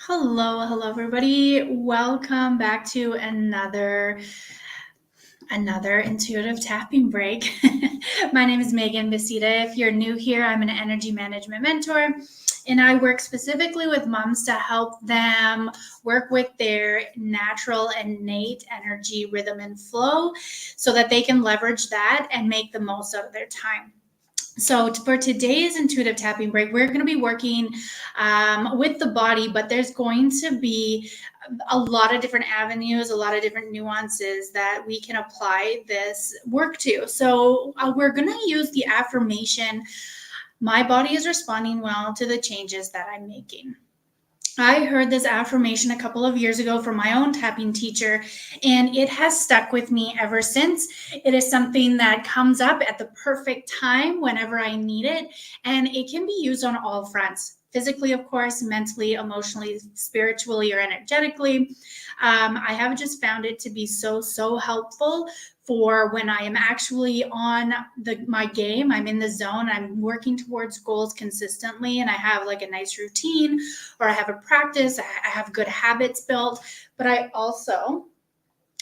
Hello, everybody. Welcome back to another intuitive tapping break. My name is Megan Basita. If you're new here, I'm an energy management mentor, and I work specifically with moms to help them work with their natural innate energy rhythm and flow so that they can leverage that and make the most out of their time. So for today's intuitive tapping break, we're going to be working with the body, but there's going to be a lot of different avenues, a lot of different nuances that we can apply this work to. So we're going to use the affirmation, my body is responding well to the changes that I'm making. I heard this affirmation a couple of years ago from my own tapping teacher, and it has stuck with me ever since. It is something that comes up at the perfect time whenever I need it, and it can be used on all fronts. Physically, of course, mentally, emotionally, spiritually, or energetically. I have just found it to be so helpful for when I am actually on my game. I'm in the zone. I'm working towards goals consistently, and I have like a nice routine, or I have a practice. I have good habits built. But I also,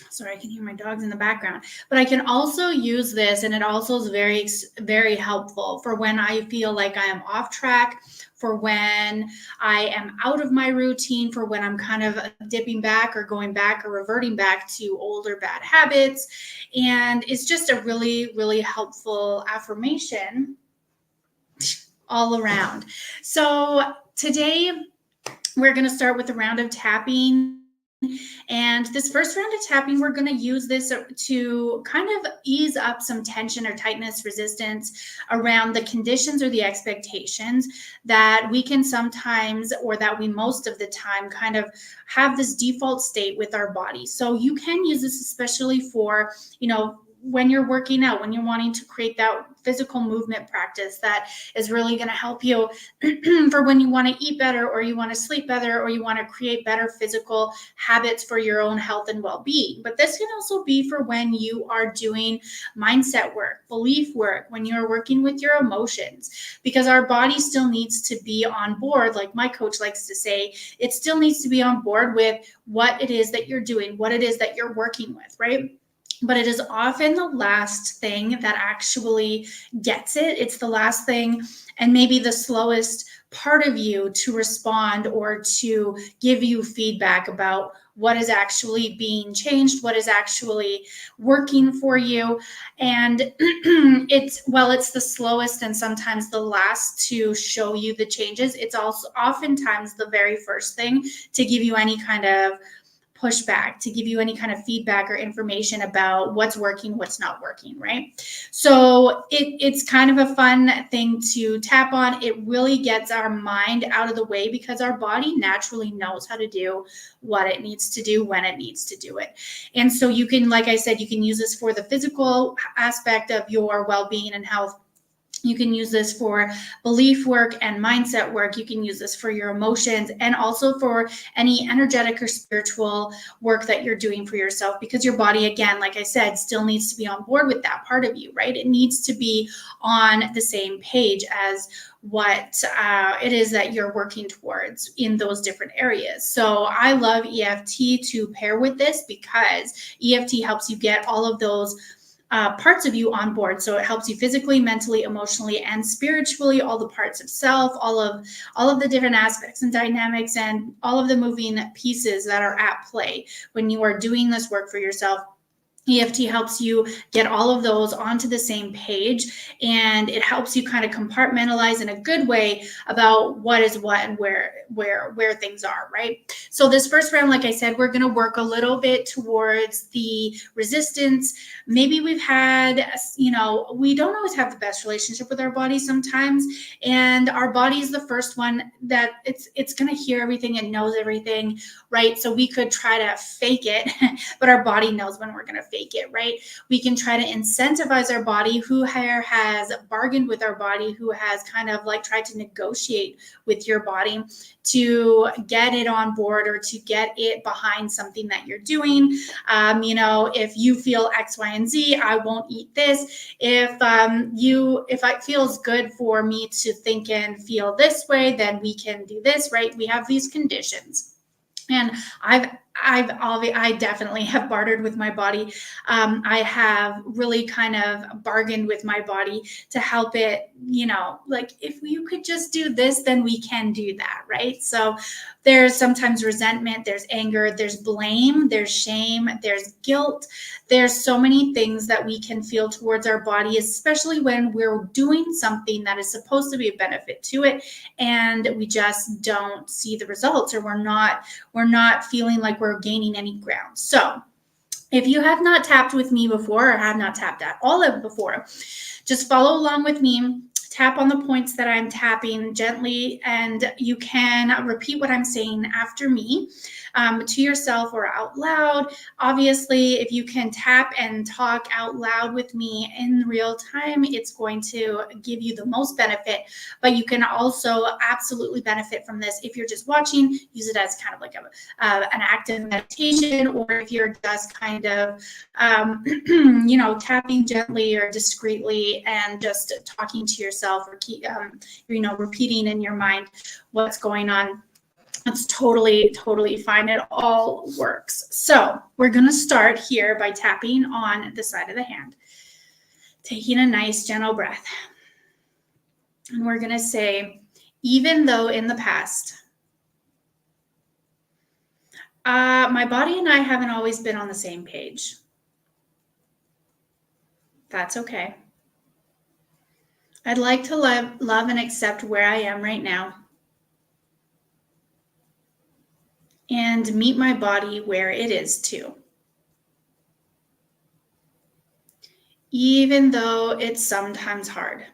sorry, I can hear my dogs in the background, but I can also use this, and it also is very helpful for when I feel like I am off track, for when I am out of my routine, for when I'm kind of dipping back or going back or reverting back to older bad habits. And it's just a really helpful affirmation all around. So today we're going to start with a round of tapping. And this first round of tapping, we're going to use this to kind of ease up some tension or tightness, resistance around the conditions or the expectations that we can sometimes, or that we most of the time kind of have this default state with our body. So you can use this especially for, when you're working out, when you're wanting to create that physical movement practice that is really going to help you for when you want to eat better, or you want to sleep better, or you want to create better physical habits for your own health and well-being. But this can also be for when you are doing mindset work, belief work, when you're working with your emotions, because our body still needs to be on board. Like my coach likes to say, it still needs to be on board with what it is that you're doing, what it is that you're working with, right? But it is often the last thing that actually gets it. It's the last thing, and maybe the slowest part of you to respond or to give you feedback about what is actually being changed, what is actually working for you. And it's the slowest and sometimes the last to show you the changes. It's also oftentimes the very first thing to give you any kind of pushback, to give you any kind of feedback or information about what's working, what's not working, right? So it's kind of a fun thing to tap on. It really gets our mind out of the way, because our body naturally knows how to do what it needs to do when it needs to do it. And so you can, like I said, you can use this for the physical aspect of your well-being and health. You can use this for belief work and mindset work. You can use this for your emotions, and also for any energetic or spiritual work that you're doing for yourself, because your body, again, like I said, still needs to be on board with that part of you, right? It needs to be on the same page as what it is that you're working towards in those different areas. So I love EFT to pair with this, because EFT helps you get all of those parts of you on board. So it helps you physically, mentally, emotionally, and spiritually, all the parts of self, all of the different aspects and dynamics, and all of the moving pieces that are at play when you are doing this work for yourself. EFT helps you get all of those onto the same page, and it helps you kind of compartmentalize in a good way about what is what and where things are, right? So this first round, like I said, we're going to work a little bit towards the resistance. Maybe we've had, we don't always have the best relationship with our body sometimes, and our body is the first one that it's going to hear everything and knows everything, right? So we could try to fake it, but our body knows when we're going to fake it, right? We can try to incentivize our body, who has bargained with our body, who has kind of like tried to negotiate with your body to get it on board, or to get it behind something that you're doing. If you feel X, Y, and Z, I won't eat this. If it feels good for me to think and feel this way, then we can do this, right? We have these conditions. And I definitely have bartered with my body. I have really kind of bargained with my body to help it, like if you could just do this, then we can do that, right? So there's sometimes resentment, there's anger, there's blame, there's shame, there's guilt. There's so many things that we can feel towards our body, especially when we're doing something that is supposed to be a benefit to it, and we just don't see the results, or we're not feeling like we're gaining any ground. So if you have not tapped with me before, or have not tapped at all of before, just follow along with me. Tap on the points that I'm tapping gently, and you can repeat what I'm saying after me, to yourself or out loud. Obviously, if you can tap and talk out loud with me in real time, it's going to give you the most benefit. But you can also absolutely benefit from this if you're just watching. Use it as kind of like an active meditation, or if you're just kind of tapping gently or discreetly and just talking to yourself, or repeating in your mind what's going on. That's totally fine. It all works. So we're going to start here by tapping on the side of the hand, taking a nice gentle breath. And we're going to say, even though in the past, my body and I haven't always been on the same page. That's okay. I'd like to love and accept where I am right now, and meet my body where it is too. Even though it's sometimes hard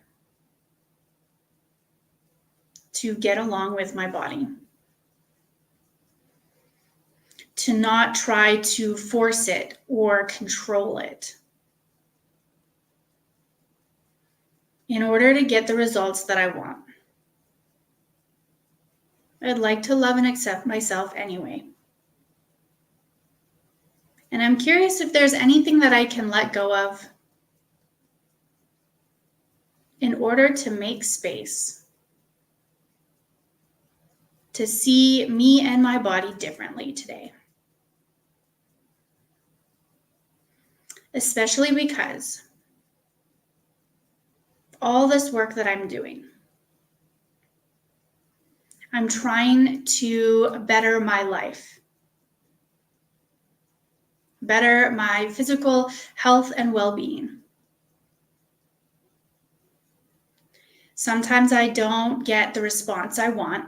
to get along with my body, to not try to force it or control it in order to get the results that I want. I'd like to love and accept myself anyway. And I'm curious if there's anything that I can let go of in order to make space to see me and my body differently today. Especially because all this work that I'm doing, I'm trying to better my life, better my physical health and well-being. Sometimes I don't get the response I want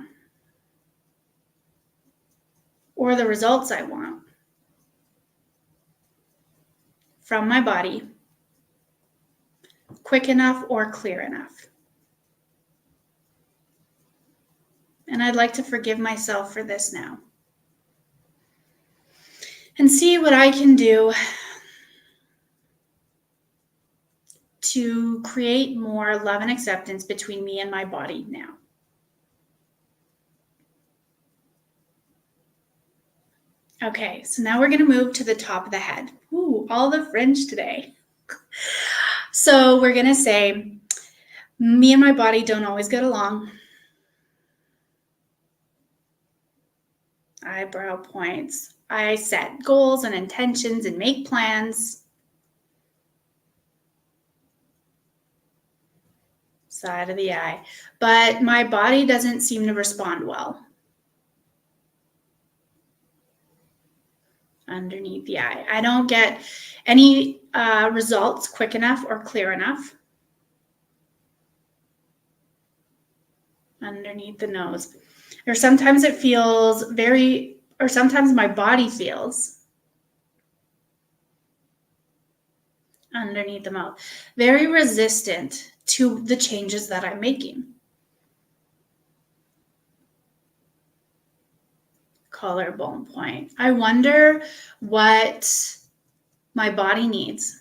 or the results I want from my body quick enough or clear enough. And I'd like to forgive myself for this now and see what I can do to create more love and acceptance between me and my body now. Okay, so now we're going to move to the top of the head. Ooh, all the French today. So we're going to say, me and my body don't always get along. Eyebrow points. I set goals and intentions and make plans. Side of the eye. But my body doesn't seem to respond well. Underneath the eye. I don't get any results quick enough or clear enough. Underneath the nose. Or sometimes it feels or sometimes my body feels underneath the mouth, very resistant to the changes that I'm making. Collarbone point. I wonder what my body needs.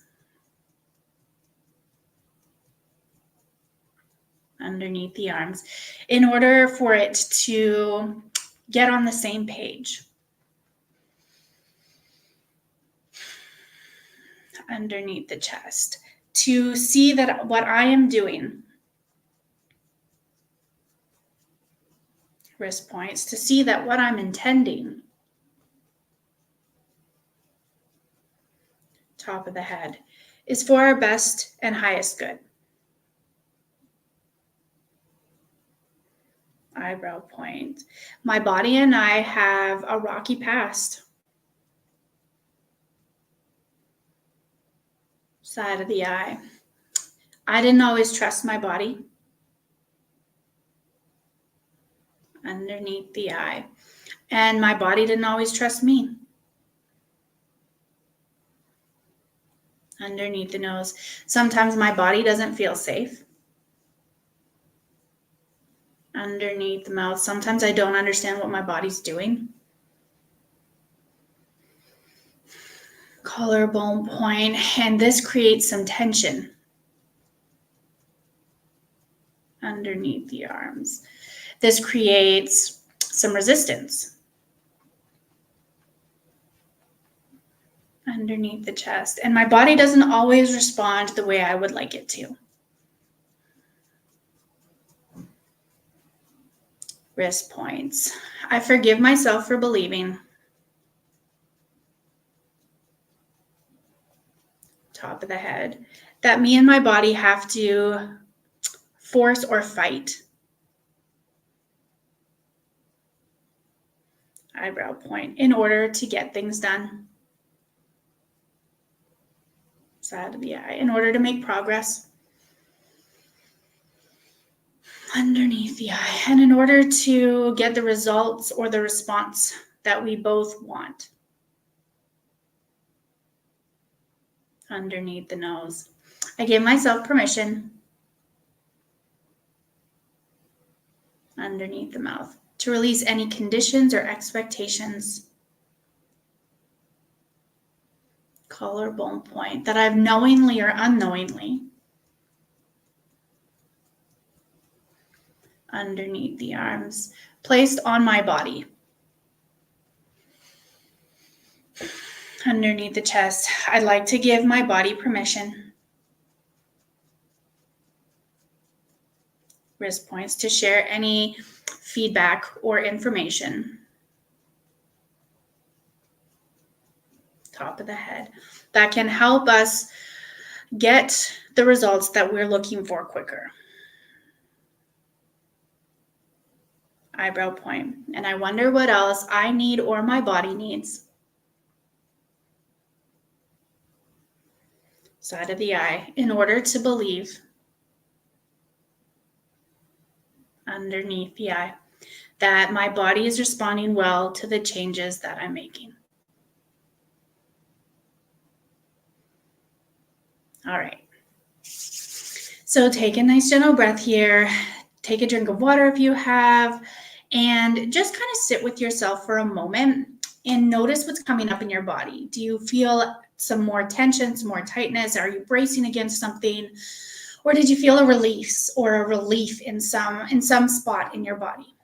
Underneath the arms in order for it to get on the same page. Underneath the chest to see that what I am doing, wrist points, to see that what I'm intending top of the head, is for our best and highest good. Eyebrow point. My body and I have a rocky past. Side of the eye. I didn't always trust my body. Underneath the eye. And my body didn't always trust me. Underneath the nose. Sometimes my body doesn't feel safe. Underneath the mouth. Sometimes I don't understand what my body's doing. Collarbone point, and this creates some tension underneath the arms. This creates some resistance underneath the chest, and my body doesn't always respond the way I would like it to. Wrist points. I forgive myself for believing. Top of the head. That me and my body have to force or fight. Eyebrow point. In order to get things done. Side of the eye. In order to make progress. Underneath the eye. And in order to get the results or the response that we both want. Underneath the nose. I give myself permission. Underneath the mouth. To release any conditions or expectations. Collarbone point. That I've knowingly or unknowingly. Underneath the arms. Placed on my body. Underneath the chest. I'd like to give my body permission. Wrist points. To share any feedback or information. Top of the head. That can help us get the results that we're looking for quicker. Eyebrow point. And I wonder what else I need or my body needs. Side of the eye. In order to believe. Underneath the eye. That my body is responding well to the changes that I'm making. All right. So take a nice gentle breath here. Take a drink of water if you have, and just kind of sit with yourself for a moment and notice what's coming up in your body. Do you feel some more tension, some more tightness? Are you bracing against something? Or did you feel a release or a relief in some spot in your body?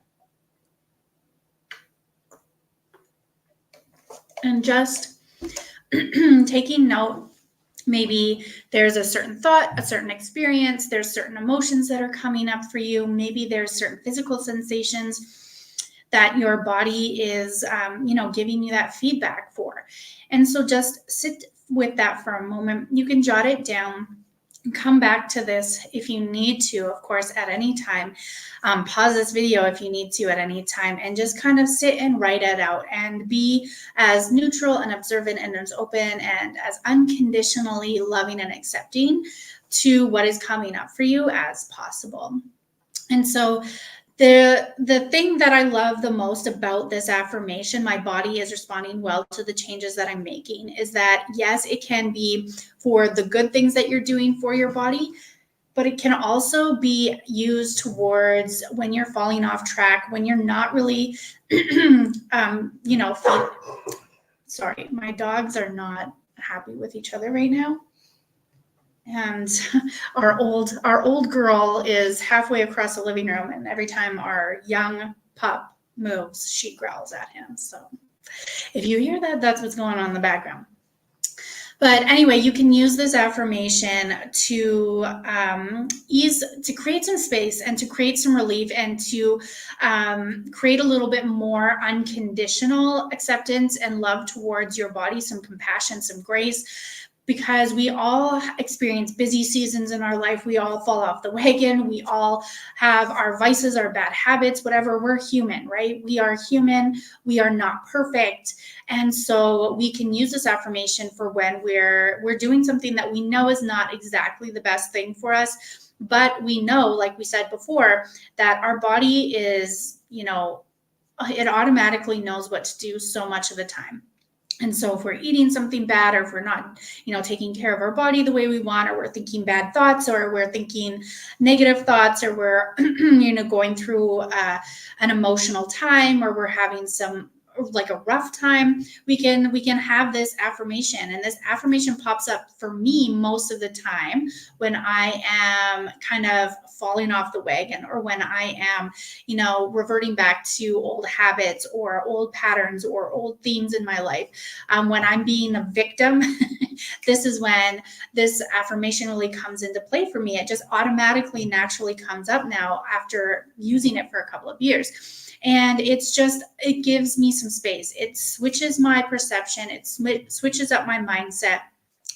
And just taking note. Maybe there's a certain thought, a certain experience, there's certain emotions that are coming up for you. Maybe there's certain physical sensations that your body is, giving you that feedback for. And so just sit with that for a moment. You can jot it down. Come back to this if you need to, of course, at any time. Pause this video if you need to at any time, and just kind of sit and write it out and be as neutral and observant and as open and as unconditionally loving and accepting to what is coming up for you as possible. And so the thing that I love the most about this affirmation, my body is responding well to the changes that I'm making, is that yes, it can be for the good things that you're doing for your body, but it can also be used towards when you're falling off track, when you're not really, sorry, my dogs are not happy with each other right now. And our old girl is halfway across the living room, and every time our young pup moves, she growls at him. So if you hear that, that's what's going on in the background. But anyway, you can use this affirmation to create some space and to create some relief and to create a little bit more unconditional acceptance and love towards your body, some compassion, some grace. because we all experience busy seasons in our life. We all fall off the wagon. We all have our vices, our bad habits, whatever. We're human, right? We are human. We are not perfect. And so we can use this affirmation for when we're doing something that we know is not exactly the best thing for us, but we know, like we said before, that our body is, it automatically knows what to do so much of the time. And so if we're eating something bad, or if we're not, taking care of our body the way we want, or we're thinking bad thoughts, or we're thinking negative thoughts, or we're, going through an emotional time, or we're having some like a rough time, we can have this affirmation. And this affirmation pops up for me most of the time when I am kind of falling off the wagon, or when I am, reverting back to old habits or old patterns or old themes in my life. When I'm being a victim, this is when this affirmation really comes into play for me. It just automatically, naturally comes up now after using it for a couple of years. And it gives me some space. It switches my perception. It switches up my mindset.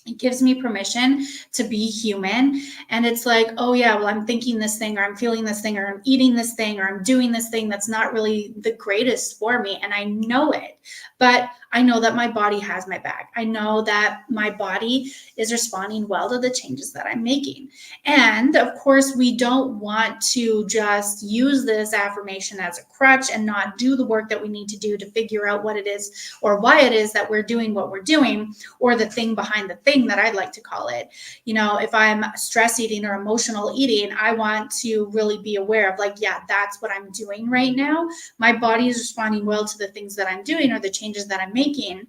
It gives me permission to be human. And it's like, oh yeah, well, I'm thinking this thing, or I'm feeling this thing, or I'm eating this thing, or I'm doing this thing that's not really the greatest for me. And I know it, but I know that my body has my back. I know that my body is responding well to the changes that I'm making. And of course, we don't want to just use this affirmation as a crutch and not do the work that we need to do to figure out what it is, or why it is that we're doing what we're doing, or the thing behind the thing, that I'd like to call it. If I'm stress eating or emotional eating, I want to really be aware of, like, yeah, that's what I'm doing right now. My body is responding well to the things that I'm doing, or the changes that I'm making.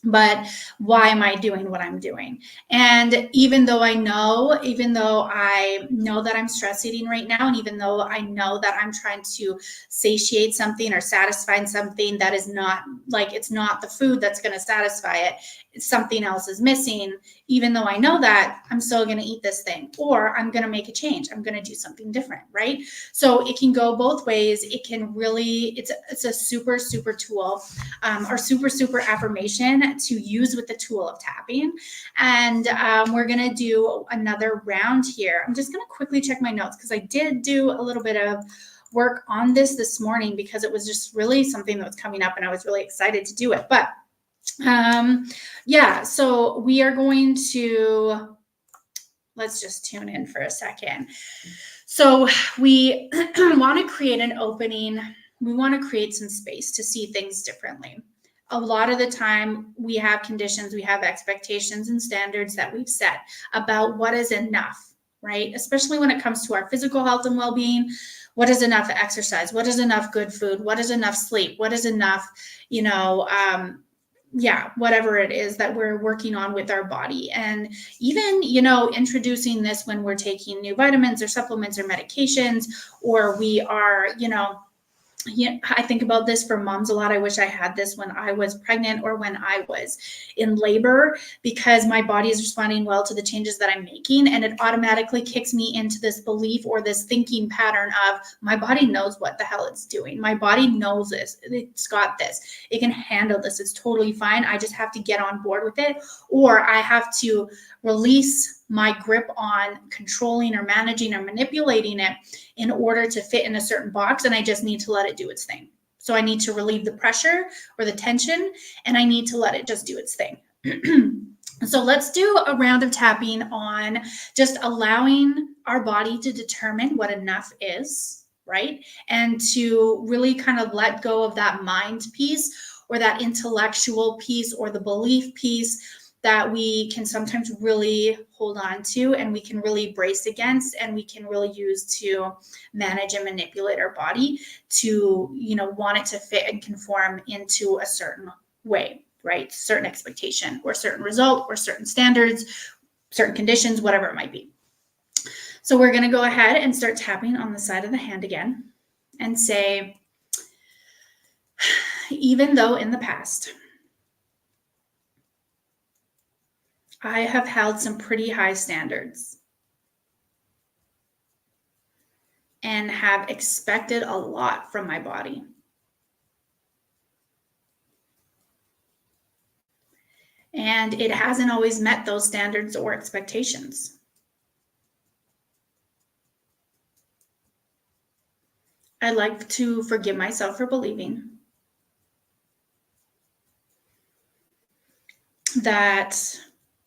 But why am I doing what I'm doing? And even though I know that I'm stress eating right now, and even though I know that I'm trying to satiate something or satisfy something that is not, like, it's not the food that's going to satisfy it, something else is missing. Even though I know that, I'm still going to eat this thing, or I'm going to make a change. I'm going to do something different, right? So it can go both ways. It can really, it's a super, super tool, or super, super affirmation to use with the tool of tapping. And we're going to do another round here. I'm just going to quickly check my notes, because I did do a little bit of work on this morning, because it was just really something that was coming up and I was really excited to do it. But so we are going to, let's just tune in for a second. So we want to create an opening. We want to create some space to see things differently. A lot of the time we have conditions, we have expectations and standards that we've set about what is enough, right? Especially when it comes to our physical health and well-being. What is enough exercise? What is enough good food? What is enough sleep? What is enough, whatever it is that we're working on with our body. And even, introducing this when we're taking new vitamins or supplements or medications, or we are, I think about this for moms a lot. I wish I had this when I was pregnant or when I was in labor, because my body is responding well to the changes that I'm making. And it automatically kicks me into this belief or this thinking pattern of, my body knows what the hell it's doing. My body knows this. It's got this. It can handle this. It's totally fine. I just have to get on board with it, or I have to release my grip on controlling or managing or manipulating it in order to fit in a certain box. And I just need to let it do its thing. So I need to relieve the pressure or the tension, and I need to let it just do its thing. So let's do a round of tapping on just allowing our body to determine what enough is, right? And to really kind of let go of that mind piece, or that intellectual piece, or the belief piece that we can sometimes really hold on to, and we can really brace against, and we can really use to manage and manipulate our body to, want it to fit and conform into a certain way, right? Certain expectation, or certain result, or certain standards, certain conditions, whatever it might be. So we're going to go ahead and start tapping on the side of the hand again and say, even though in the past I have held some pretty high standards and have expected a lot from my body, and it hasn't always met those standards or expectations. I'd like to forgive myself for believing that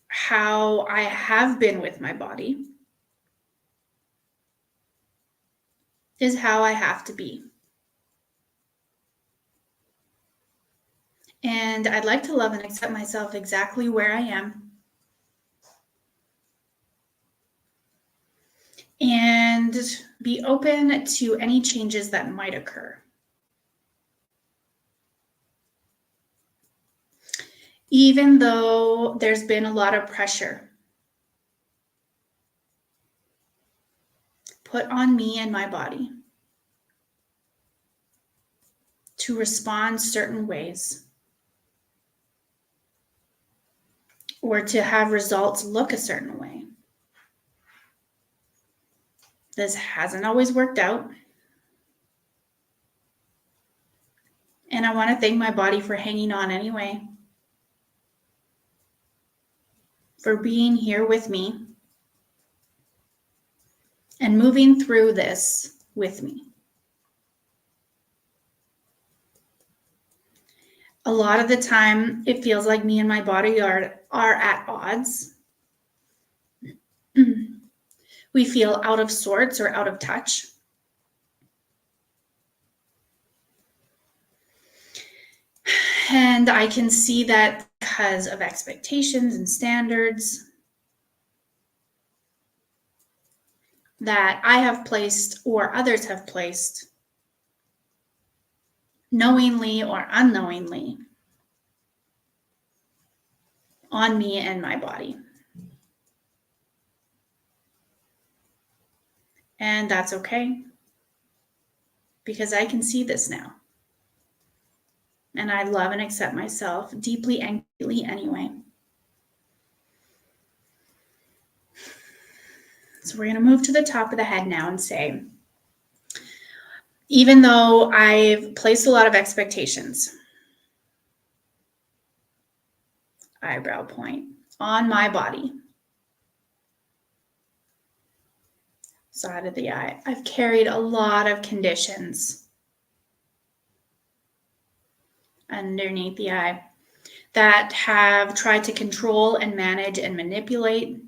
how I have been with my body is how I have to be. And I'd like to love and accept myself exactly where I am. And be open to any changes that might occur. Even though there's been a lot of pressure put on me and my body to respond certain ways, or to have results look a certain way. This hasn't always worked out. And I want to thank my body for hanging on anyway, for being here with me and moving through this with me. A lot of the time, it feels like me and my body are at odds. We feel out of sorts or out of touch. And I can see that because of expectations and standards that I have placed or others have placed, knowingly or unknowingly, on me and my body. And that's okay, because I can see this now. And I love and accept myself deeply and completely anyway. So we're going to move to the top of the head now and say, even though I've placed a lot of expectations, eyebrow point, on my body, side of the eye, I've carried a lot of conditions underneath the eye that have tried to control and manage and manipulate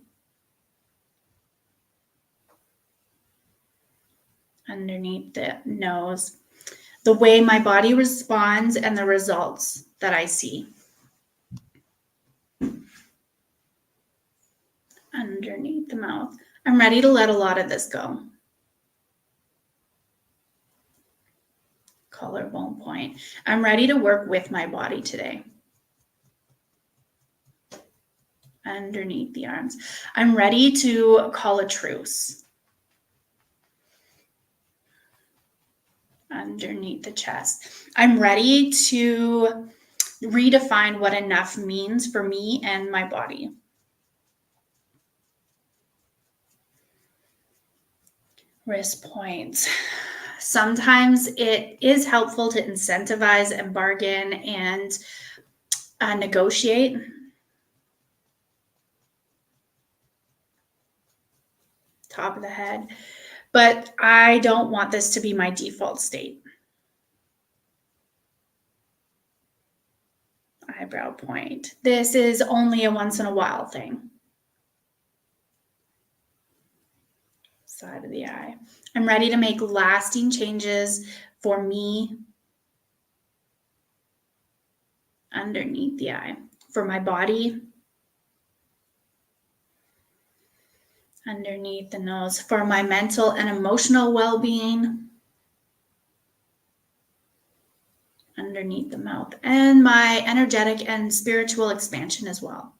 underneath the nose, the way my body responds and the results that I see. Underneath the mouth. I'm ready to let a lot of this go. Collarbone point. I'm ready to work with my body today. Underneath the arms. I'm ready to call a truce. Underneath the chest. I'm ready to redefine what enough means for me and my body. Wrist points. Sometimes it is helpful to incentivize and bargain and negotiate. Top of the head. But I don't want this to be my default state. Eyebrow point. This is only a once in a while thing. Side of the eye. I'm ready to make lasting changes for me underneath the eye, for my body underneath the nose, for my mental and emotional well-being underneath the mouth, and my energetic and spiritual expansion as well.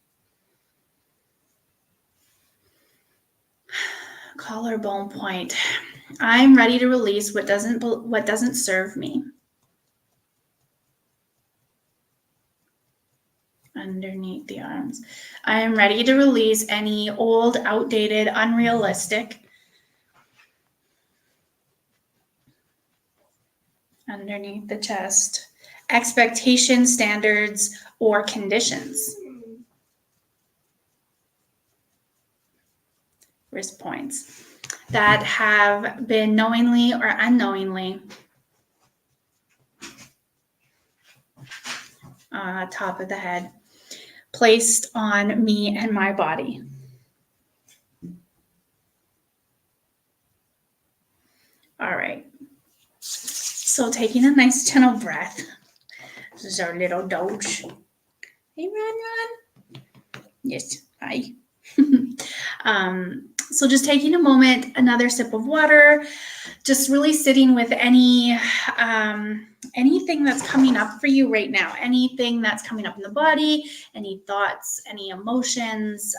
Collarbone point. I'm ready to release what doesn't serve me. Underneath the arms. I am ready to release any old, outdated, unrealistic. Underneath the chest. Expectations, standards, or conditions. wrist points that have been knowingly or unknowingly top of the head placed on me and my body. All right. So taking a nice gentle breath. This is our little doge. Hey, run. Yes, hi. So just taking a moment, another sip of water, just really sitting with anything that's coming up for you right now, anything that's coming up in the body, any thoughts, any emotions,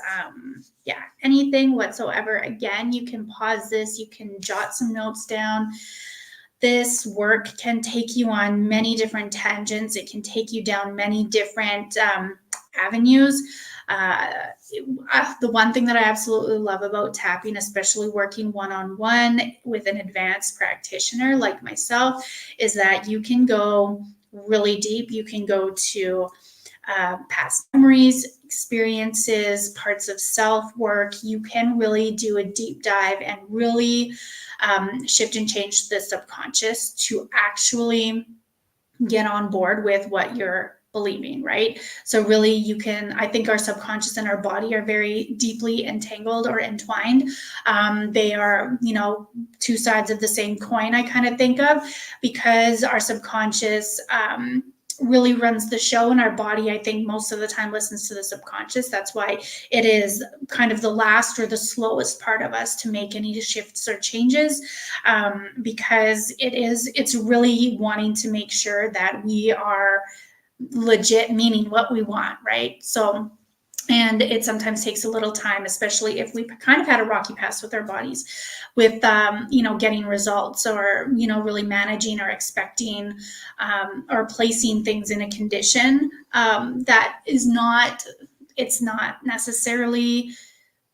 anything whatsoever. Again, you can pause this, you can jot some notes down. This work can take you on many different tangents. It can take you down many different avenues. The one thing that I absolutely love about tapping, especially working one-on-one with an advanced practitioner like myself, is that you can go really deep. You can go to past memories, experiences, parts of self-work. You can really do a deep dive and really shift and change the subconscious to actually get on board with what you're believing, right? So really I think our subconscious and our body are very deeply entangled or entwined. They are, two sides of the same coin, I kind of think of, because our subconscious really runs the show, and our body, I think, most of the time listens to the subconscious. That's why it is kind of the last or the slowest part of us to make any shifts or changes, because it's really wanting to make sure that we are legit meaning what we want, right? So, and it sometimes takes a little time, especially if we've kind of had a rocky past with our bodies, with getting results, or really managing or expecting or placing things in a condition that is not. It's not necessarily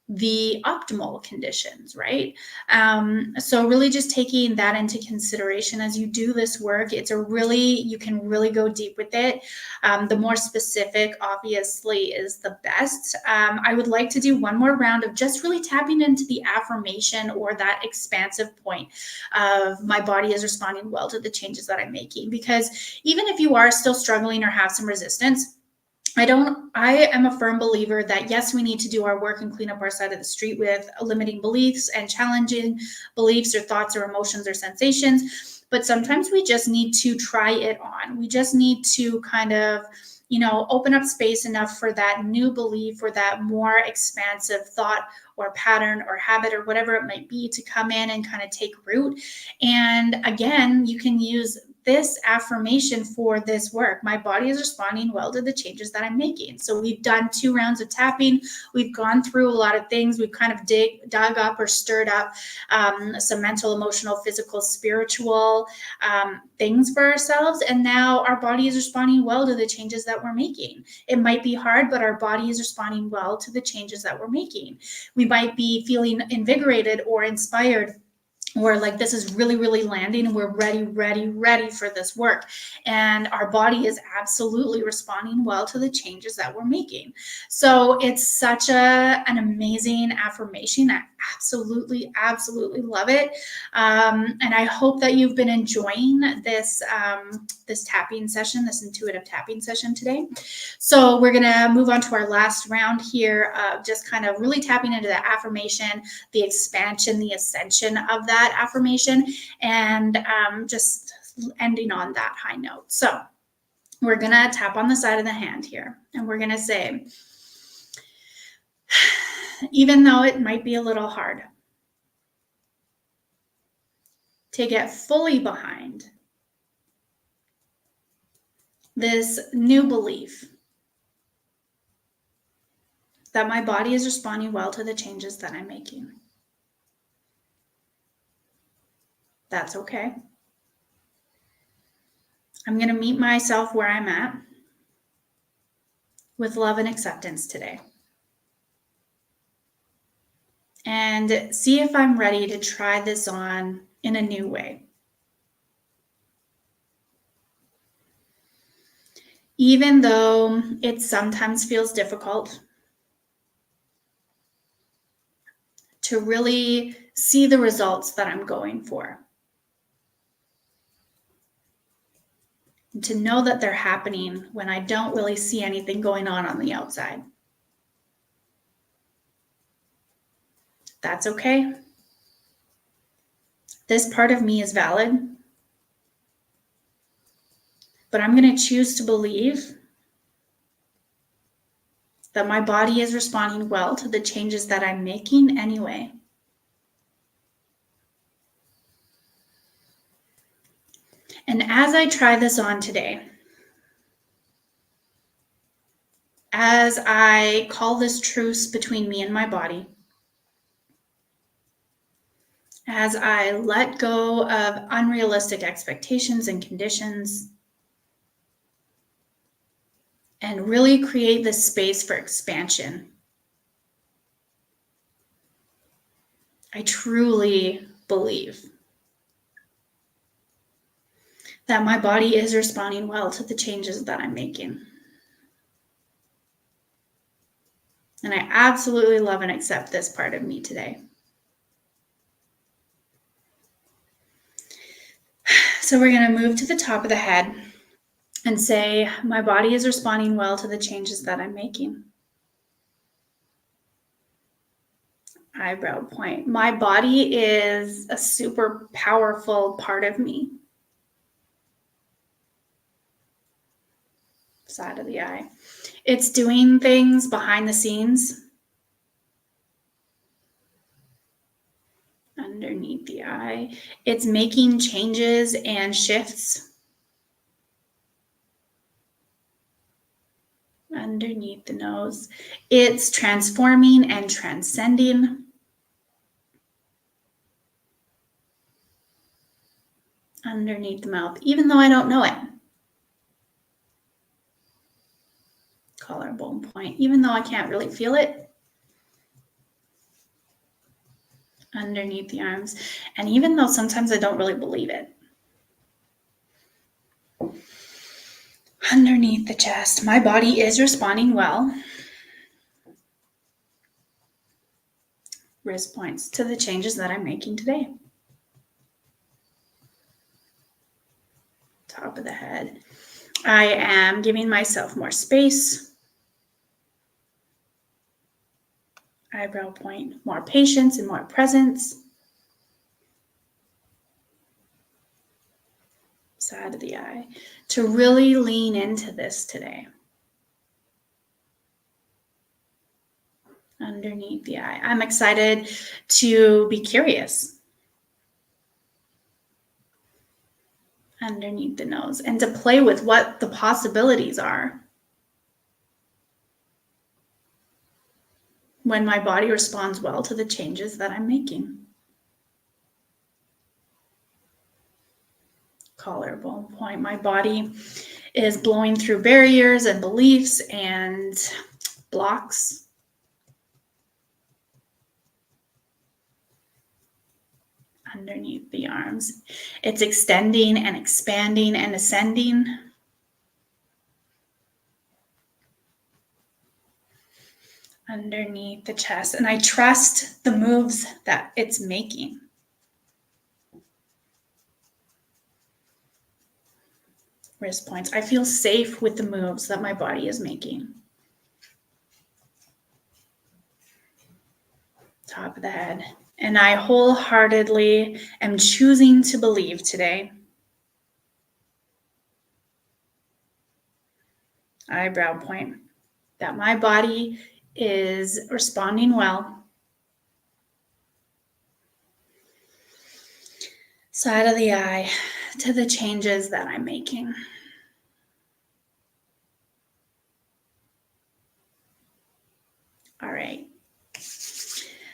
the optimal conditions, right? So really just taking that into consideration as you do this work. You can really go deep with it. The more specific, obviously, is the best. I would like to do one more round of just really tapping into the affirmation, or that expansive point of my body is responding well to the changes that I'm making. Because even if you are still struggling or have some resistance, I am a firm believer that yes, we need to do our work and clean up our side of the street with limiting beliefs and challenging beliefs or thoughts or emotions or sensations. But sometimes we just need to try it on. We just need to kind of, open up space enough for that new belief or that more expansive thought or pattern or habit or whatever it might be to come in and kind of take root. And again, you can use this affirmation for this work. My body is responding well to the changes that I'm making. So we've done 2 rounds of tapping. We've gone through a lot of things. We've kind of dug up or stirred up some mental, emotional, physical, spiritual things for ourselves. And now our body is responding well to the changes that we're making. It might be hard, but our body is responding well to the changes that we're making. We might be feeling invigorated or inspired, or like this is really, really landing, and we're ready for this work. And our body is absolutely responding well to the changes that we're making. So it's such an amazing affirmation. I absolutely love it. And I hope that you've been enjoying this tapping session, this intuitive tapping session today. So we're going to move on to our last round here of just kind of really tapping into the affirmation, the expansion, the ascension of that affirmation, and just ending on that high note. So we're going to tap on the side of the hand here, and we're going to say, even though it might be a little hard to get fully behind this new belief that my body is responding well to the changes that I'm making. That's okay. I'm going to meet myself where I'm at with love and acceptance today. And see if I'm ready to try this on in a new way. Even though it sometimes feels difficult to really see the results that I'm going for. And to know that they're happening when I don't really see anything going on the outside. That's okay. This part of me is valid, but I'm going to choose to believe that my body is responding well to the changes that I'm making anyway. And as I try this on today, as I call this truce between me and my body, as I let go of unrealistic expectations and conditions, and really create this space for expansion, I truly believe that my body is responding well to the changes that I'm making. And I absolutely love and accept this part of me today. So we're going to move to the top of the head and say, my body is responding well to the changes that I'm making. Eyebrow point. My body is a super powerful part of me. Side of the eye. It's doing things behind the scenes. Underneath the eye. It's making changes and shifts. Underneath the nose. It's transforming and transcending. Underneath the mouth, even though I don't know it. Collarbone point, even though I can't really feel it. Underneath the arms, and even though sometimes I don't really believe it. Underneath the chest, my body is responding well. Wrist points to the changes that I'm making today. Top of the head. I am giving myself more space. Eyebrow point, more patience and more presence. Side of the eye. To really lean into this today. Underneath the eye. I'm excited to be curious. Underneath the nose, and to play with what the possibilities are when my body responds well to the changes that I'm making. Collarbone point. My body is blowing through barriers and beliefs and blocks. Underneath the arms. It's extending and expanding and ascending. Underneath the chest. And I trust the moves that it's making. Wrist points. I feel safe with the moves that my body is making. Top of the head. And I wholeheartedly am choosing to believe today. Eyebrow point. That my body is responding well. Side of the eye to the changes that I'm making. All right.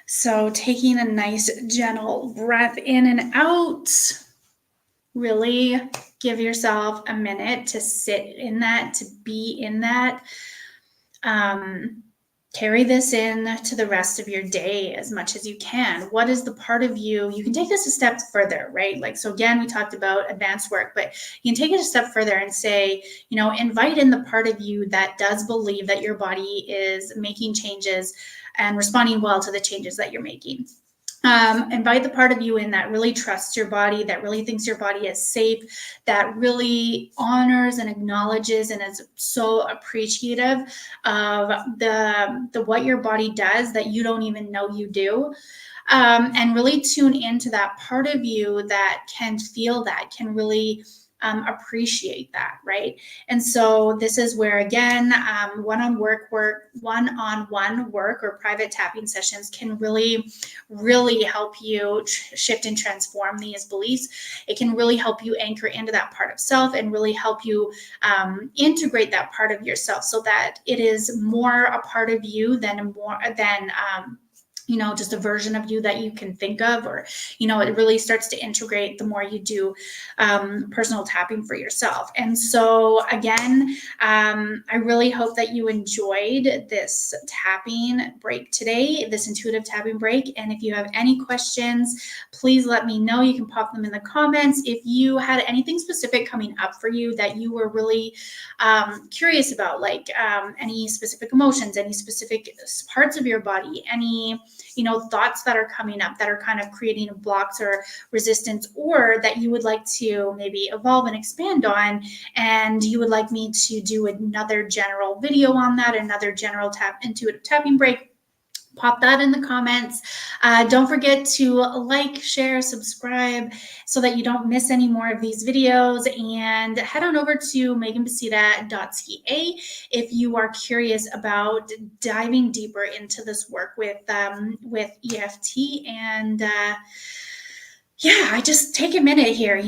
So taking a nice gentle breath in and out. Really give yourself a minute to sit in that, to be in that. Carry this in to the rest of your day as much as you can. What is the part of you? You can take this a step further, right? Like, so again, we talked about advanced work, but you can take it a step further and say, invite in the part of you that does believe that your body is making changes and responding well to the changes that you're making. Invite the part of you in that really trusts your body, that really thinks your body is safe, that really honors and acknowledges and is so appreciative of the what your body does that you don't even know you do. And really tune into that part of you that can feel that, can really appreciate that, right? And so this is where, again, one-on-one work or private tapping sessions can really help you shift and transform these beliefs. It can really help you anchor into that part of self and really help you integrate that part of yourself so that it is more a part of you than just a version of you that you can think of, or, it really starts to integrate the more you do personal tapping for yourself. And so again, I really hope that you enjoyed this tapping break today, this intuitive tapping break. And if you have any questions, please let me know. You can pop them in the comments. If you had anything specific coming up for you that you were really curious about, like any specific emotions, any specific parts of your body, any thoughts that are coming up that are kind of creating blocks or resistance, or that you would like to maybe evolve and expand on, and you would like me to do another general video on that, another general intuitive tapping break, pop that in the comments. Don't forget to like, share, subscribe so that you don't miss any more of these videos, and head on over to meganbasita.ca if you are curious about diving deeper into this work with EFT. And I just take a minute here.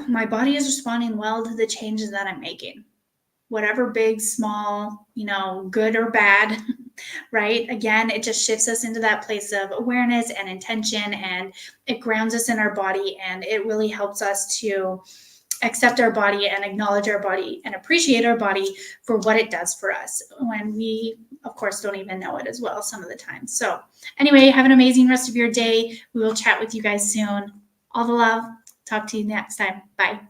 My body is responding well to the changes that I'm making, whatever big, small, good or bad, right? Again, it just shifts us into that place of awareness and intention, and it grounds us in our body, and it really helps us to accept our body and acknowledge our body and appreciate our body for what it does for us when we, of course, don't even know it as well some of the time. So anyway, have an amazing rest of your day. We will chat with you guys soon. All the love. Talk to you next time. Bye.